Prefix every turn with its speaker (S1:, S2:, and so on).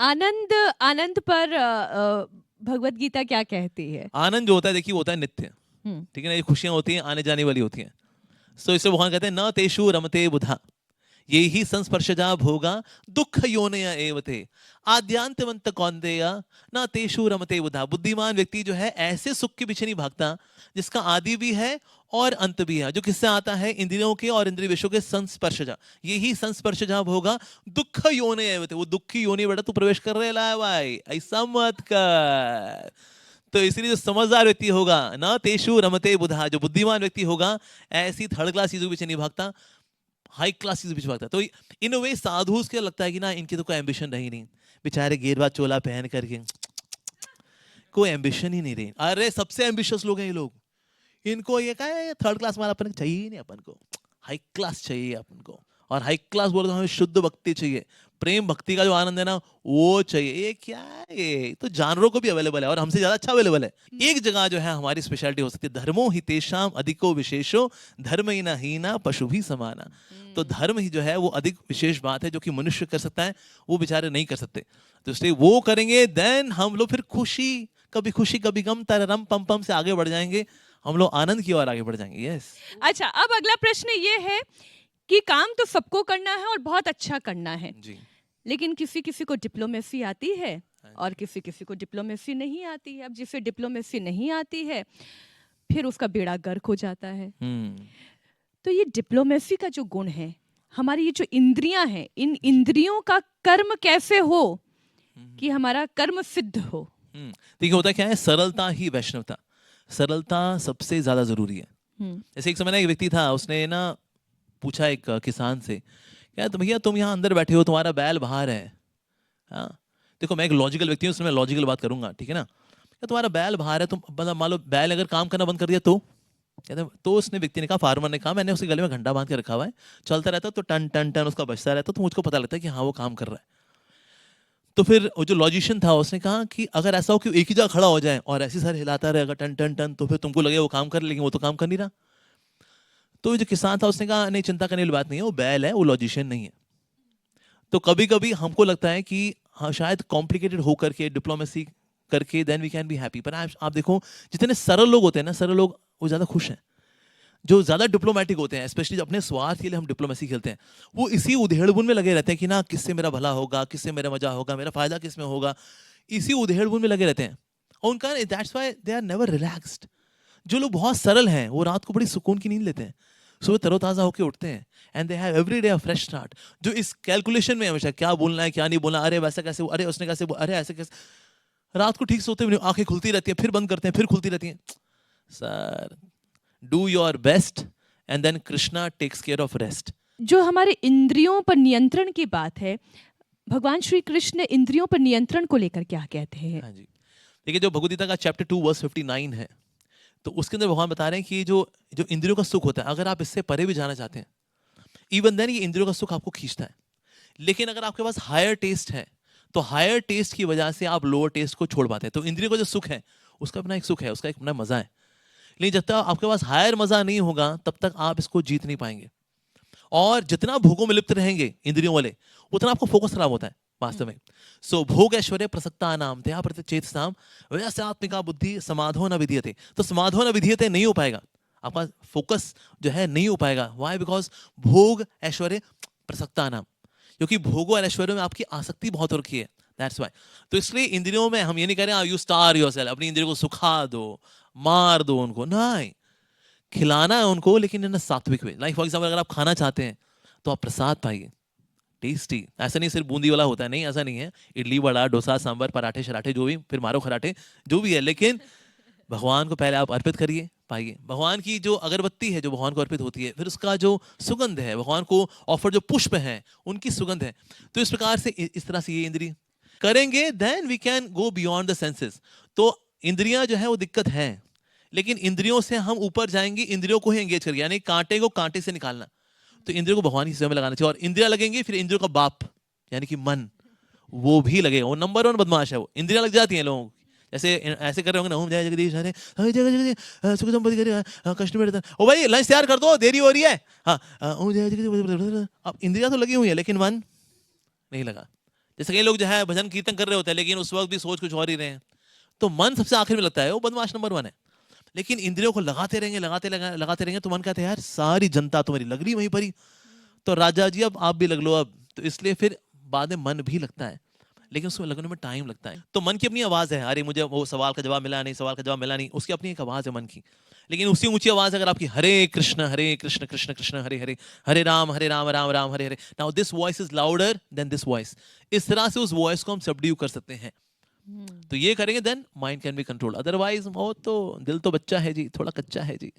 S1: आनंद आनंद पर भगवत गीता क्या कहती है?
S2: आनंद जो होता है, देखिए, वो होता है नित्य।
S1: हम्म।
S2: ठीक है ना, ये खुशियां होती हैं, आने जाने वाली होती हैं। सो इससे भगवान कहते हैं न तेषु रमते बुधा, ये ही संस्पर्शजा भोगा दुख योनय एवते आद्यांतवंत कौन्तेय न तेषु रमते बुधा। बुद्धिमान व्यक्ति जो है ऐसे सुख के पीछे नहीं भागता जिसका आदि भी है और अंत भी है, जो किससे आता है, इंद्रियों के और इंद्रिय विषयों के संस्पर्शजा। यही संस्पर्शजा भोगा दुख योनय एवते। वो दुखी योनि बेटा तू प्रवेश कर रहे ला भाई, ऐसा मत कर। तो इसलिए जो समझदार व्यक्ति होगा, ना तेषु रमते बुधा, जो बुद्धिमान व्यक्ति होगा ऐसी थर्ड क्लास चीजों के पीछे नहीं भागता, हाई क्लास चीजों के पीछे भागता। तो इन वे साधु के लगता है कि ना इनकी तो कोई एम्बिशन रही नहीं, बेचारे गेरुआ चोला पहन करके कोई एम्बिशन ही नहीं रही। अरे सबसे एम्बिशियस लोग हैं ये लोग, इनको ये क्या है, थर्ड क्लास वाला अपन चाहिए ही नहीं, अपन को हाई क्लास चाहिए अपन को। और हाई क्लास बोले तो हमें शुद्ध भक्ति चाहिए, प्रेम भक्ति का जो आनंद है ना वो चाहिए। ये क्या है, ये तो जानवरों को भी अवेलेबल है और हमसे ज्यादा अच्छा अवेलेबल है। एक जगह जो है हमारी स्पेशलिटी हो सकती है, धर्मो ही तेषाम अधिको विशेषो धर्म ही ना हीना पशु भी समाना। तो धर्म ही जो है वो अधिक विशेष बात है, जो कि मनुष्य कर सकता है, वो बेचारे नहीं कर सकते। तो इसलिए वो करेंगे, देन हम लोग फिर खुशी कभी गम तररम पम पम से आगे बढ़ जाएंगे, हम लोग आनंद की ओर आगे बढ़ जाएंगे। यस।
S1: अच्छा, अब अगला प्रश्न ये है कि काम तो सबको करना है और बहुत अच्छा करना है
S2: जी।
S1: लेकिन किसी किसी को डिप्लोमेसी आती है
S2: हाँ
S1: और किसी किसी को डिप्लोमेसी नहीं आती है। अब जिसे डिप्लोमेसी नहीं आती है फिर उसका बेड़ा गर्क हो जाता है। तो ये डिप्लोमेसी का जो गुण है, हमारी ये जो इंद्रियां हैं, इन इंद्रियों का कर्म कैसे हो कि हमारा कर्म सिद्ध हो?
S2: देखिए होता क्या है, सरलता ही वैष्णवता, सरलता सबसे ज्यादा जरूरी है। जैसे एक समय ना एक व्यक्ति था, उसने ना पूछा एक किसान से, क्या तो भैया तुम यहाँ अंदर बैठे हो, तुम्हारा बैल बाहर है। हाँ, देखो मैं एक लॉजिकल व्यक्ति हूँ, उसमें मैं लॉजिकल बात करूंगा, ठीक है ना। क्या तुम्हारा बैल बाहर है, तुम मतलब मान लो बैल अगर काम करना बंद कर दिया तो, कहते तो उसने व्यक्ति ने कहा, फार्मर ने कहा, मैंने उसके गले में घंटा बांध के रखा हुआ है, चलता रहता तो टन टन टन उसका बजता रहता, तो मुझको पता लगता है कि हाँ वो काम कर रहा है। तो फिर वो जो लॉजिशियन था उसने कहा कि अगर ऐसा हो कि एक ही जगह खड़ा हो जाए और ऐसे सर हिलाता रहेगा टन टन टन, तो फिर तुमको लगे वो काम कर, लेकिन वो तो काम कर नहीं रहा। तो जो किसान था उसने कहा नहीं, चिंता करने वाली बात नहीं है, वो बैल है, वो लॉजिशियन नहीं है। तो कभी कभी हमको लगता है कि हाँ शायद कॉम्प्लिकेटेड होकर के डिप्लोमेसी करके then we can be happy, पर आप देखो जितने सरल लोग होते हैं ना, सरल लोग वो ज्यादा खुश हैं। जो ज्यादा डिप्लोमेटिक होते हैं, स्पेशली अपने स्वार्थ के लिए हम डिप्लोमेसी खेलते हैं, वो इसी उधेड़बुन में लगे रहते हैं कि ना किससे मेरा भला होगा, किससे मेरा मजा होगा, मेरा फायदा किस में होगा, इसी उधेड़बुन में लगे रहते हैं। और उनका that's why they are never relaxed. जो लोग बहुत सरल हैं वो रात को बड़ी सुकून की नींद लेते हैं, सुबह तरोताजा होकर उठते हैं, and they have every day a fresh start. जो इस कैलकुलेशन में हमेशा क्या बोलना है क्या नहीं बोलना, अरे वैसा कैसे, अरे उसने कैसे, अरे ऐसे कैसे, रात को ठीक सोते हुए आंखें खुलती रहती हैं, फिर बंद करते हैं, फिर खुलती रहती हैं। Sir, do your best and then Krishna takes care of rest.
S1: जो हमारे इंद्रियों पर नियंत्रण की बात है, भगवान श्री कृष्ण इंद्रियों पर नियंत्रण को लेकर क्या कहते हैं?
S2: हाँ जी, देखिए जो भगवद गीता का चैप्टर 2 वर्स 59 है, तो उसके अंदर भगवान बता रहे हैं कि जो जो इंद्रियों का सुख होता है, अगर आप इससे परे भी जाना चाहते हैं, इवन देन ये इंद्रियों का सुख आपको खींचता है। लेकिन अगर आपके पास हायर टेस्ट है, तो हायर टेस्ट की वजह से आप लोअर टेस्ट को छोड़ पाते हैं। तो इंद्रियों का जो सुख है उसका अपना एक सुख है, उसका एक अपना मजा है। लेकिन जब तक आपके पास हायर मजा नहीं होगा तब तक आप इसको जीत नहीं पाएंगे। और जितना भोगों में लिप्त रहेंगे इंद्रियों वाले, उतना आपको फोकस खराब होता है वास्तव में। सो भोग ऐश्वर्य प्रसक्ता नाम तया प्रतिचेतसाम वैस्यात्मिका बुद्धि समाधो न विधीयते। तो समाधो न विधीयते नहीं हो पाएगा, आपका फोकस जो है नहीं हो पाएगा। व्हाई? बिकॉज भोग ऐश्वर्य प्रसक्ता नाम, क्योंकि भोगों और ऐश्वर्य में आपकी आसक्ति बहुत हो रखी है, दैट्स व्हाई। तो इसलिए इंद्रियों में हम ये नहीं कह रहे यू स्टार योरसेल्फ, अपनी इंद्रियों को सुखा दो, मार दो उनको, नहीं, खिलाना है उनको, लेकिन इन सात्विक वे। लाइक फॉर एग्जाम्पल अगर आप खाना चाहते हैं तो आप प्रसाद पाइए, टेस्टी। ऐसा नहीं सिर्फ बूंदी वाला होता है, नहीं ऐसा नहीं है, इडली वड़ा डोसा सांभर पराठे शराठे जो भी, फिर मारो खराठे जो भी है, लेकिन भगवान को पहले आप अर्पित करिए, पाइए। भगवान की जो अगरबत्ती है जो भगवान को अर्पित होती है, फिर उसका जो सुगंध है, भगवान को ऑफर जो पुष्प है उनकी सुगंध है। तो इस प्रकार से इस तरह से ये इंद्रिय करेंगे, then we can go beyond the senses. तो इंद्रियां जो है वो दिक्कत है, लेकिन इंद्रियों से हम ऊपर जाएंगे, इंद्रियों को ही एंगेज करिए, यानी कांटे को कांटे से निकालना। तो इंद्रियों को भगवान की सेवा में लगाना चाहिए, और इंद्रियां लगेंगी, फिर इंद्रियों का बाप यानी कि मन, वो भी लगेगा। वो नंबर 1 बदमाश है, वो इंद्रियां लग जाती हैं लोगों की। जैसे ऐसे कर रहे होंगे ना, ओम जय जगदीश हरे हरे जय जगदीश सुख संपत्ति करे कृष्ण में, ओ भाई लंच तैयार कर दो, देरी हो रही है। हाँ, ओम जय जगदीश। अब इंद्रियां तो लगी हुई है लेकिन मन नहीं लगा। जैसे कई लोग जो है भजन कीर्तन कर रहे होते हैं लेकिन उस वक्त भी सोच कुछ और ही रहे हैं, तो मन सबसे आखिर में लगता है, वो बदमाश नंबर 1 है। लेकिन इंद्रियों को लगाते रहेंगे लगाते रहेंगे तो मन कहते हैं यार सारी जनता तुम्हारी लग रही वहीं पर ही, तो राजा जी अब आप भी लग लो अब। तो इसलिए फिर बाद में मन भी लगता है, लेकिन उसमें लगने में टाइम लगता है। तो मन की अपनी आवाज है, अरे मुझे वो सवाल का जवाब मिला नहीं, सवाल का जवाब मिला नहीं, उसकी अपनी एक आवाज है मन की। लेकिन उसी ऊंची आवाज अगर आपकी Hare Krishna Krishna Krishna Hare Hare, Hare Ram Ram Ram Hare Hare, now this voice is louder than this voice. इस तरह से उस वॉइस को हम सबड्यू कर सकते हैं। तो ये करेंगे then mind can be control, otherwise वो तो दिल तो बच्चा है जी, थोड़ा कच्चा है जी।